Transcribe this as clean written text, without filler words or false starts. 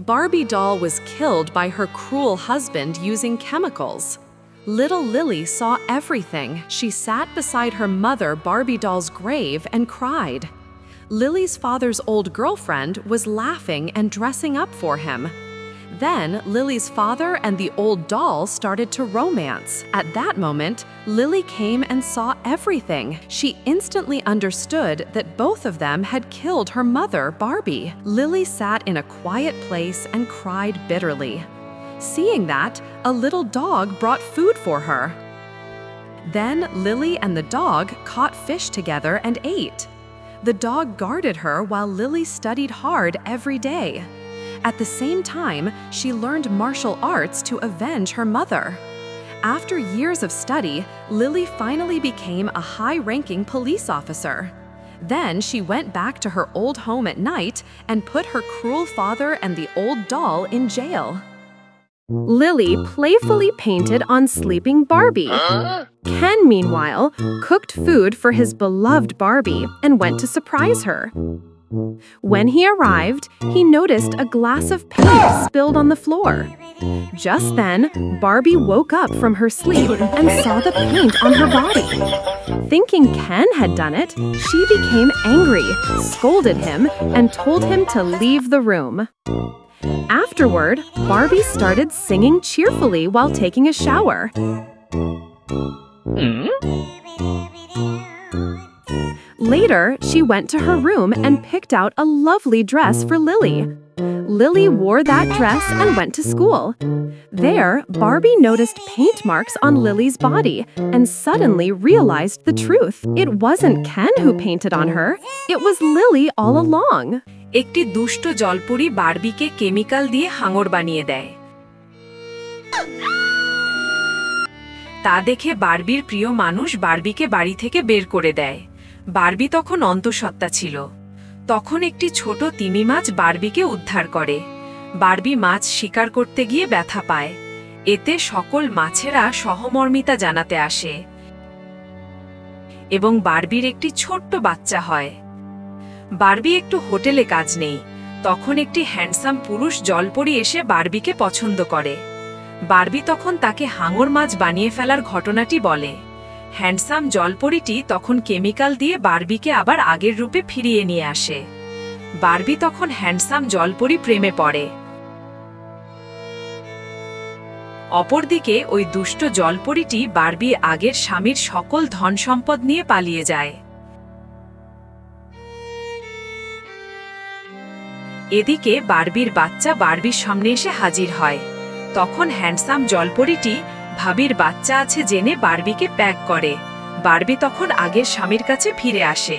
Barbie doll was killed by her cruel husband using chemicals. Little Lily saw everything. She sat beside her mother Barbie doll's grave and cried. Lily's father's old girlfriend was laughing and dressing up for him. Then Lily's father and the old doll started to romance. At that moment, Lily came and saw everything. She instantly understood that both of them had killed her mother, Barbie. Lily sat in a quiet place and cried bitterly. Seeing that, a little dog brought food for her. Then Lily and the dog caught fish together and ate. The dog guarded her while Lily studied hard every day. At the same time, she learned martial arts to avenge her mother. After years of study, Lily finally became a high-ranking police officer. Then she went back to her old home at night and put her cruel father and the old doll in jail. Lily playfully painted on sleeping Barbie. Ken, meanwhile, cooked food for his beloved Barbie and went to surprise her. When he arrived, he noticed a glass of paint spilled on the floor. Just then, Barbie woke up from her sleep and saw the paint on her body. Thinking Ken had done it, she became angry, scolded him, and told him to leave the room. Afterward, Barbie started singing cheerfully while taking a shower. Later, she went to her room and picked out a lovely dress for Lily. Lily wore that dress and went to school. There, Barbie noticed paint marks on Lily's body and suddenly realized the truth. It wasn't Ken who painted on her. It was Lily all along. একটি দুষ্ট জলপরি বারবিকে chemical দিয়ে হাঙর বানিয়ে দেয়। তা দেখে বারবির প্রিয় মানুষ বারবিকে বাড়ি থেকে বের করে দেয়। বারবি তখন অন্তঃসত্ত্বা ছিল। তখন একটি ছোট তিমি মাছ বারবিকে উদ্ধার করে। বারবি মাছ শিকার করতে গিয়ে ব্যথা পায়। এতে সকল মাছেরা সহমর্মিতা জানাতে আসে এবং বারবির একটি ছোট্ট বাচ্চা হয়। বারবি একটু হোটেলে কাজ নেই। তখন একটি হ্যান্ডসাম পুরুষ জলপরি এসে বারবিকে পছন্দ করে। বারবি তখন তাকে হাঙর মাছ বানিয়ে ফেলার ঘটনাটি বলে। হ্যান্ডসাম জলপরিটি তখন কেমিক্যাল দিয়ে বারবিকে আবার আগের রূপে ফিরিয়ে নিয়ে আসে। বারবি তখন হ্যান্ডসাম জলপরি প্রেমে পড়ে। অপরদিকে ওই দুষ্ট জলপরিটি বারবি আগের স্বামীর সকল ধন সম্পদ নিয়ে পালিয়ে যায়। এদিকে বারবির বাচ্চা বারবির সামনে এসে হাজির হয়। তখন হ্যান্ডসাম জলপরিটি ভাবির বাচ্চা আছে জেনে বারবিকে প্যাক করে। বারবি তখন আগের স্বামীর কাছে ফিরে আসে।